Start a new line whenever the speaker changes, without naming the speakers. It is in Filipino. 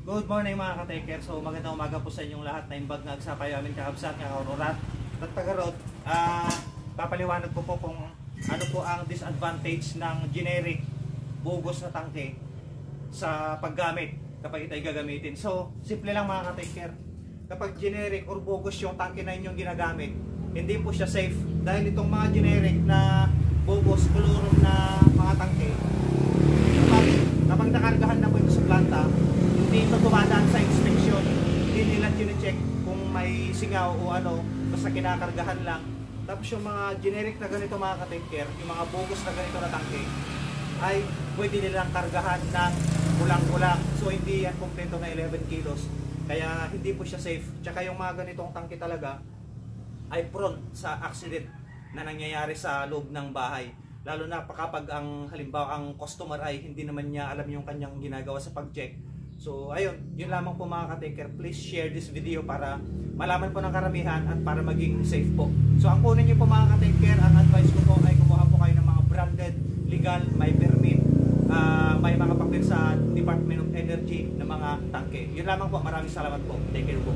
Good morning mga ka-taker. So magandang umaga po sa inyong lahat na imbag na agsapay amin kakabsat, kakaururat at tagarot. Papaliwanag ko po kung ano po ang disadvantage ng generic bogus na tangke sa paggamit kapag ito'y gagamitin. So simple lang mga ka-taker. Kapag generic or bogus yung tangke na inyong ginagamit, hindi po siya safe dahil itong mga generic na bogus, kolorum na mga tangke, kapag nakargahan na po ito sa planta, hindi ito dumadaan sa inspection, hindi nila chine-check kung may singaw o ano, basta kinakargahan lang. Tapos yung mga generic na ganito mga ka-taker, yung mga bogus na ganito na tangke, ay pwede nilang kargahan ng kulang-kulang. So hindi yan kompleto na 11 kilos, kaya hindi po siya safe. Tsaka yung mga ganitong tangke talaga ay prone sa accident na nangyayari sa loob ng bahay. Lalo na kapag ang halimbawa ang customer ay hindi naman niya alam yung kanyang ginagawa sa pag-check. So ayun, yun lamang po mga ka-taker. Please share this video para malaman po ng karamihan at para maging safe po. So ang kunin niyo po mga ka-taker, ang advice ko po ay kumuha po kayo ng mga branded, legal, may permit, may mga papel sa Department of Energy ng mga tangke. Yun lamang po, maraming salamat po. Take care po.